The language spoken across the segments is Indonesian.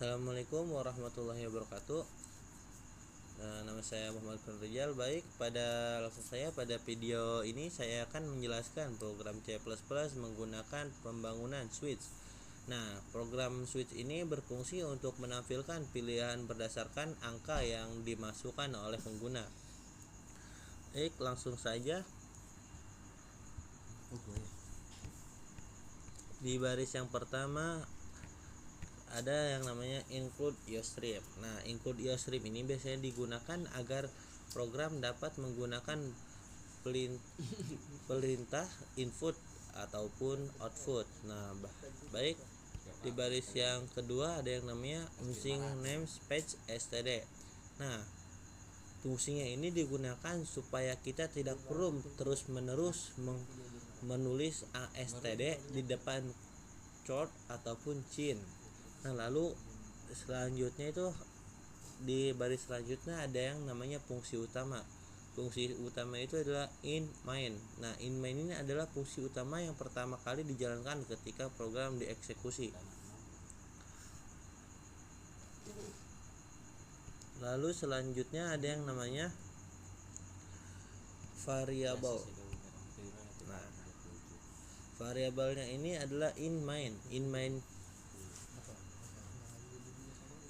Assalamualaikum warahmatullahi wabarakatuh. Nama saya Muhammad Rizal. Baik, pada video ini saya akan menjelaskan program C++ menggunakan pembangunan switch. Nah, program switch ini berfungsi untuk menampilkan pilihan berdasarkan angka yang dimasukkan oleh pengguna. Baik, langsung saja. Di baris yang pertama ada yang namanya include UseStream. Nah, include UseStream ini biasanya digunakan agar program dapat menggunakan perintah input ataupun output. Nah, baik, di baris yang kedua ada yang namanya using namespace std. Nah, fungsinya ini digunakan supaya kita tidak perlu terus-menerus menulis std di depan chord ataupun cin. Nah, lalu selanjutnya itu di baris selanjutnya ada yang namanya fungsi utama. Fungsi utama itu adalah in main. Nah, in main ini adalah fungsi utama yang pertama kali dijalankan ketika program dieksekusi. Lalu selanjutnya ada yang namanya variabel. Nah, variabelnya ini adalah in main.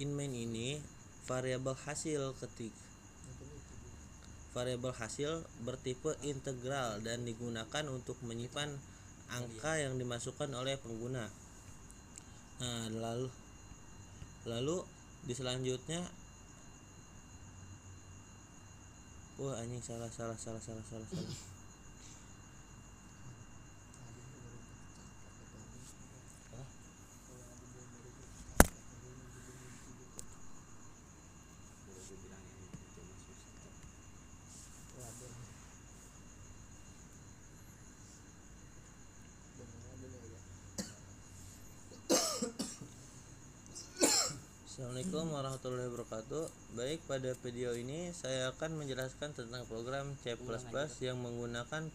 In main ini variabel hasil bertipe integral dan digunakan untuk menyimpan angka yang dimasukkan oleh pengguna. Nah, lalu di selanjutnya salah. Assalamualaikum warahmatullahi wabarakatuh. Baik, pada video ini saya akan menjelaskan tentang program C++ yang menggunakan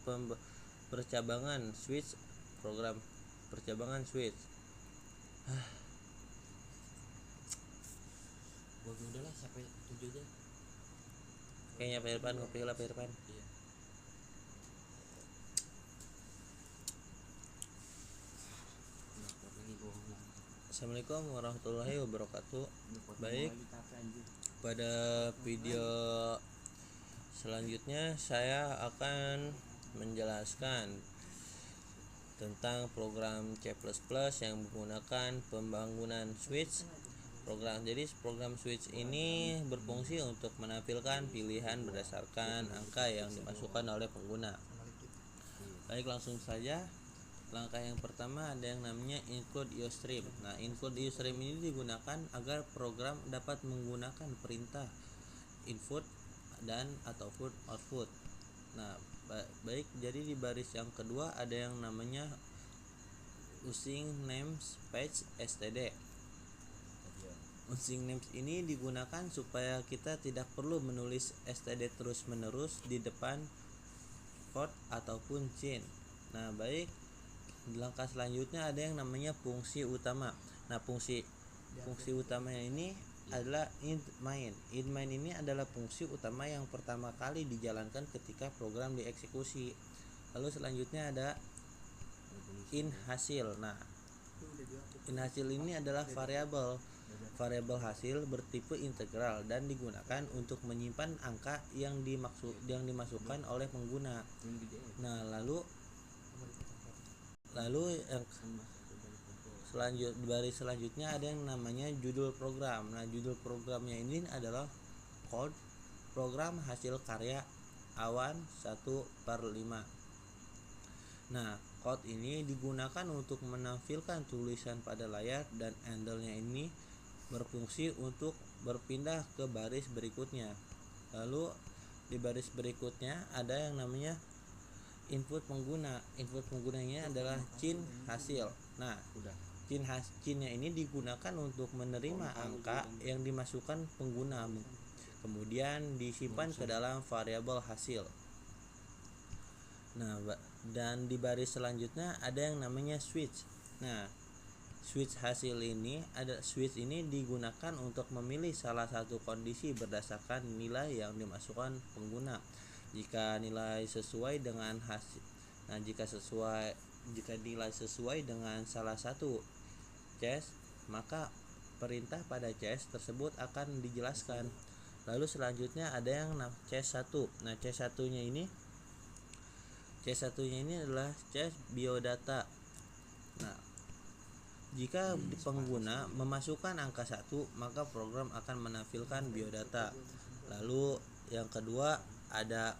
percabangan switch. Program percabangan switch. Udahlah sampai 7 aja. Kayaknya Pak Irfan, kopi lah Pak Irfan. Iya. Assalamualaikum warahmatullahi wabarakatuh. Baik, pada video selanjutnya saya akan menjelaskan tentang program C++ yang menggunakan pembangunan switch. Program switch ini berfungsi untuk menampilkan pilihan berdasarkan angka yang dimasukkan oleh pengguna. Baik, langsung saja. Langkah yang pertama ada yang namanya include UseStream. Nah, include UseStream ini digunakan agar program dapat menggunakan perintah input dan ataupun output. Nah, baik, jadi di baris yang kedua ada yang namanya using namespace std. Using names ini digunakan supaya kita tidak perlu menulis std terus-menerus di depan chord ataupun cin. Nah, baik, langkah selanjutnya ada yang namanya fungsi utama. Nah, fungsi utamanya ini adalah in main. In main ini adalah fungsi utama yang pertama kali dijalankan ketika program dieksekusi. Lalu selanjutnya ada in hasil. Nah, in hasil ini adalah variabel hasil bertipe integral dan digunakan untuk menyimpan angka yang dimasukkan oleh pengguna. Nah, lalu baris selanjutnya ada yang namanya judul program. Nah, judul programnya ini adalah code program hasil karya awan 1/5. Nah, code ini digunakan untuk menampilkan tulisan pada layar dan handle-nya ini berfungsi untuk berpindah ke baris berikutnya. Lalu di baris berikutnya ada yang namanya input pengguna. Input penggunanya adalah cin hasil. Nah, cinnya ini digunakan untuk menerima angka yang dimasukkan pengguna, kemudian disimpan ke dalam variabel hasil. Nah, dan di baris selanjutnya ada yang namanya switch. Nah, Switch hasil ini switch ini digunakan untuk memilih salah satu kondisi berdasarkan nilai yang dimasukkan pengguna. Jika nilai sesuai dengan hasil, jika nilai sesuai dengan salah satu cache, maka perintah pada cache tersebut akan dijelaskan. Lalu selanjutnya ada yang cache 1. Nah, cache satunya ini adalah cache biodata. Nah, jika pengguna memasukkan angka 1, maka program akan menampilkan biodata. Lalu yang kedua ada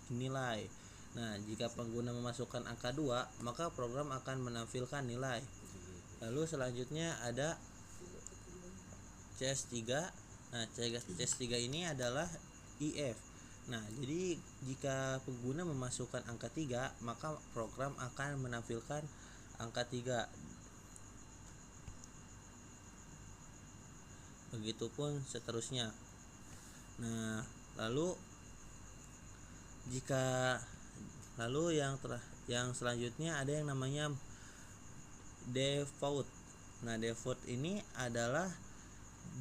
nilai. Nah, jika pengguna memasukkan angka 2, maka program akan menampilkan nilai. Lalu selanjutnya ada CS3. Nah, CS3 ini adalah IF. Nah, jadi jika pengguna memasukkan angka 3, maka program akan menampilkan angka 3. Begitupun seterusnya. Nah, lalu yang selanjutnya ada yang namanya default. Nah, default ini adalah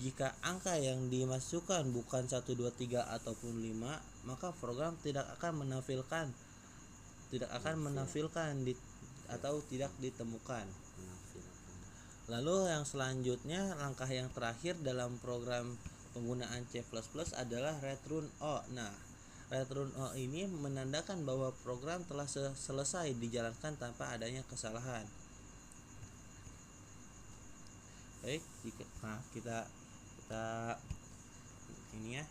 jika angka yang dimasukkan bukan 1, 2, 3 ataupun 5, maka program tidak akan menampilkan atau tidak ditemukan. Lalu yang selanjutnya, langkah yang terakhir dalam program penggunaan C++ adalah return O. Nah, return O ini menandakan bahwa program telah selesai dijalankan tanpa adanya kesalahan. Baik, kita ini ya,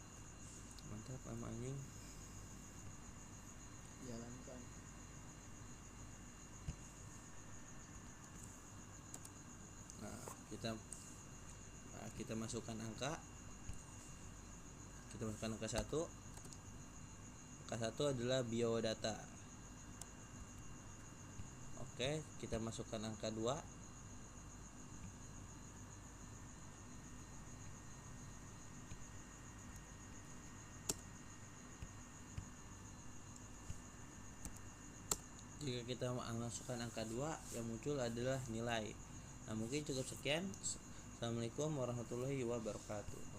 mantap sama anjing. Jalankan. Nah, kita masukkan angka. Kita masukkan angka 1. Angka 1 adalah biodata. Oke, kita masukkan angka 2. Jika kita masukkan angka 2, yang muncul adalah nilai. Nah, mungkin cukup sekian. Assalamualaikum warahmatullahi wabarakatuh.